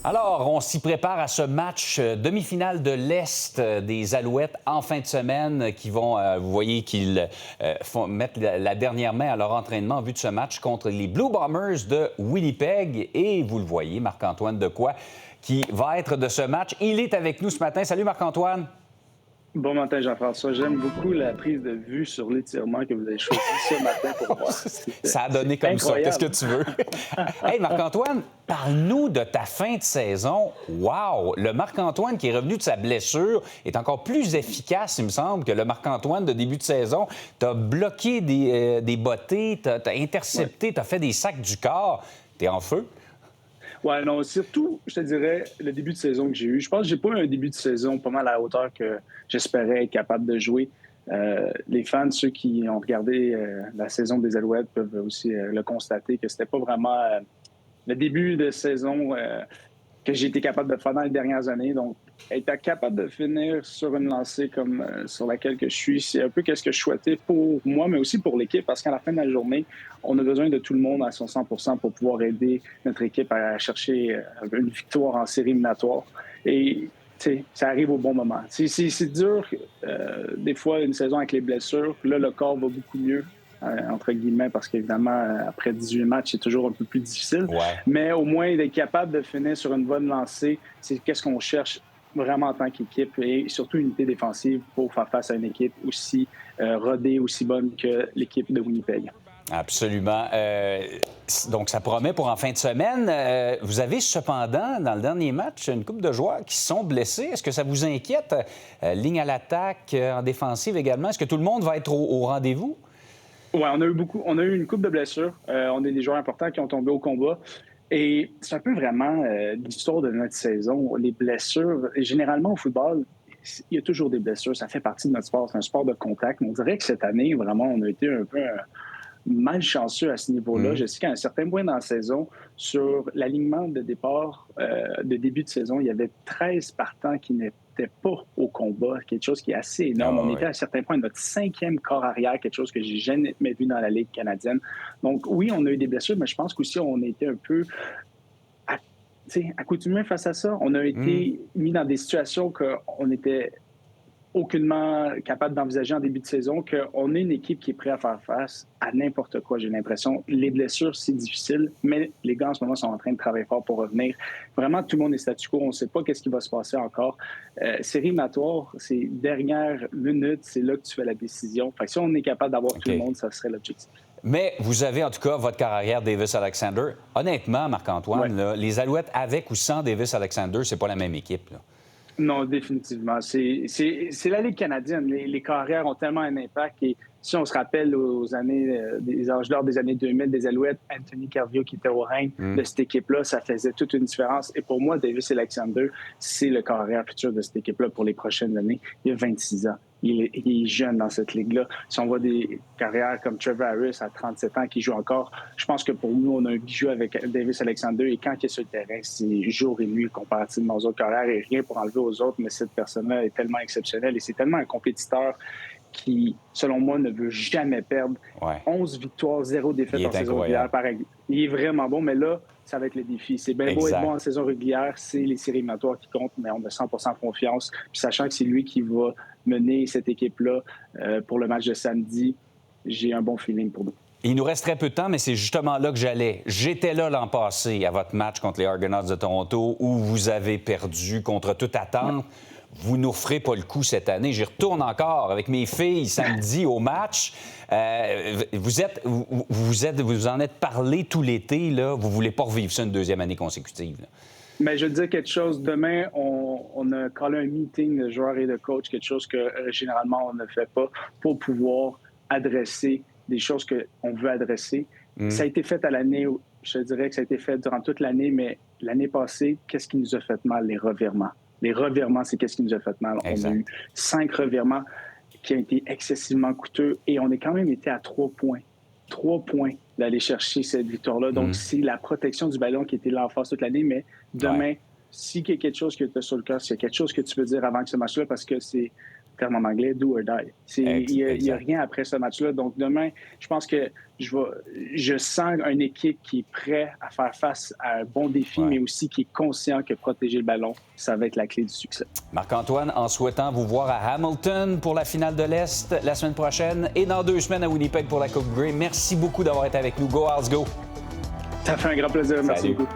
Alors, on s'y prépare à ce match demi-finale de l'Est des Alouettes en fin de semaine qui vont, vous voyez qu'ils mettre la dernière main à leur entraînement en vue de ce match contre les Blue Bombers de Winnipeg. Et vous le voyez, Marc-Antoine Dequoy, qui va être de ce match. Il est avec nous ce matin. Salut Marc-Antoine. Bon matin, Jean-François. J'aime beaucoup la prise de vue sur l'étirement que vous avez choisi ce matin pour moi. Ça a donné comme incroyable. ça. Qu'est-ce que tu veux? Hey, Marc-Antoine, parle-nous de ta fin de saison. Wow! Le Marc-Antoine qui est revenu de sa blessure est encore plus efficace, il me semble, que le Marc-Antoine de début de saison. Tu as bloqué des bottées, tu as intercepté, tu as fait des sacs du corps. Tu es en feu? Ouais, non, surtout, je te dirais, le début de saison que j'ai eu. Je pense que j'ai pas eu un début de saison pas mal à la hauteur que j'espérais être capable de jouer. Les fans, ceux qui ont regardé la saison des Alouettes, peuvent aussi le constater que c'était pas vraiment le début de saison que j'ai été capable de faire dans les dernières années. Donc, être capable de finir sur une lancée comme sur laquelle que je suis, c'est un peu ce que je souhaitais pour moi, mais aussi pour l'équipe, parce qu'à la fin de la journée, on a besoin de tout le monde à son 100% pour pouvoir aider notre équipe à chercher une victoire en série éliminatoire. Et ça arrive au bon moment. C'est dur, des fois, une saison avec les blessures. Là, le corps va beaucoup mieux. Entre guillemets, parce qu'évidemment, après 18 matchs, c'est toujours un peu plus difficile. Ouais. Mais au moins, d'être capable de finir sur une bonne lancée, c'est qu'est-ce qu'on cherche vraiment en tant qu'équipe et surtout une unité défensive pour faire face à une équipe aussi rodée, aussi bonne que l'équipe de Winnipeg. Absolument. Donc, ça promet pour en fin de semaine. Vous avez cependant, dans le dernier match, une couple de joueurs qui se sont blessés. Est-ce que ça vous inquiète? Ligne à l'attaque, en défensive également. Est-ce que tout le monde va être au rendez-vous? Oui, on a eu une couple de blessures. On a des joueurs importants qui ont tombé au combat. Et c'est un peu vraiment l'histoire de notre saison. Les blessures, généralement au football, il y a toujours des blessures. Ça fait partie de notre sport. C'est un sport de contact. Mais on dirait que cette année, vraiment, on a été un peu malchanceux à ce niveau-là. Je sais qu'à un certain point dans la saison, sur l'alignement de départ de début de saison, il y avait 13 partants qui n'étaient pas au combat, quelque chose qui est assez énorme. On était à un certain point notre 5e corps arrière, quelque chose que j'ai jamais vu dans la Ligue canadienne. Donc oui, on a eu des blessures, mais je pense qu'aussi on a été un peu accoutumés face à ça. On a été mis dans des situations qu'on était aucunement capable d'envisager en début de saison, qu'on est une équipe qui est prête à faire face à n'importe quoi, j'ai l'impression. Les blessures, c'est difficile, mais les gars, en ce moment, sont en train de travailler fort pour revenir. Vraiment, tout le monde est statu quo. On ne sait pas qu'est-ce qui va se passer encore. Série éliminatoire, c'est dernière minute, c'est là que tu fais la décision. Fait que si on est capable d'avoir tout le monde, ça serait l'objectif. Mais vous avez en tout cas votre carrière Davis Alexander. Honnêtement, Marc-Antoine, là, les Alouettes avec ou sans Davis Alexander, c'est pas la même équipe, là. Non, définitivement. C'est la Ligue canadienne. Les carrières ont tellement un impact. Et si on se rappelle aux années, des âges d'or des années 2000, des Alouettes, Anthony Carvio qui était au règne de cette équipe-là, ça faisait toute une différence. Et pour moi, Davis Alexander, c'est le carrière futur de cette équipe-là pour les prochaines années. Il a 26 ans. Il est jeune dans cette ligue-là. Si on voit des carrières comme Trevor Harris à 37 ans qui joue encore, je pense que pour nous, on a un bijou avec Davis Alexander. Et quand il est sur le terrain, c'est jour et nuit comparativement aux autres carrières. Et rien pour enlever aux autres, mais cette personne-là est tellement exceptionnelle et c'est tellement un compétiteur qui, selon moi, ne veut jamais perdre. 11 victoires, 0 défaites en saison régulière, pareil. Il est vraiment bon, mais là, ça va être le défi. C'est bien beau être bon en saison régulière, c'est les séries éliminatoires qui comptent, mais on a 100% confiance. Puis sachant que c'est lui qui va mener cette équipe-là pour le match de samedi, j'ai un bon feeling pour nous. Il nous reste très peu de temps, mais c'est justement là que j'allais. J'étais là l'an passé à votre match contre les Argonauts de Toronto où vous avez perdu contre toute attente. Vous nous referez pas le coup cette année. J'y retourne encore avec mes filles samedi au match. Vous en êtes parlé tout l'été, là. Vous voulez pas revivre ça une deuxième année consécutive, là. Mais je veux dire quelque chose. Demain, on a collé un meeting de joueurs et de coachs, quelque chose que généralement on ne fait pas, pour pouvoir adresser des choses qu'on veut adresser. Ça a été fait à l'année, je dirais que ça a été fait durant toute l'année, mais l'année passée, qu'est-ce qui nous a fait mal? Les revirements. Les revirements, c'est qu'est-ce qui nous a fait mal. Exact. On a eu 5 revirements qui ont été excessivement coûteux et on a quand même été à 3 points. 3 points d'aller chercher cette victoire-là. Donc, c'est la protection du ballon qui était l'emphase toute l'année, mais demain, s'il y a quelque chose que tu as sur le cœur, s'il y a quelque chose que tu peux dire avant que ce match-là, parce que c'est terme en anglais, do or die. Il n'y a rien après ce match-là. Donc, demain, je pense que je sens une équipe qui est prête à faire face à un bon défi, mais aussi qui est conscient que protéger le ballon, ça va être la clé du succès. Marc-Antoine, en souhaitant vous voir à Hamilton pour la finale de l'Est la semaine prochaine et dans 2 semaines à Winnipeg pour la Coupe Grey, merci beaucoup d'avoir été avec nous. Go Owls, go! Ça fait un grand plaisir. Merci beaucoup.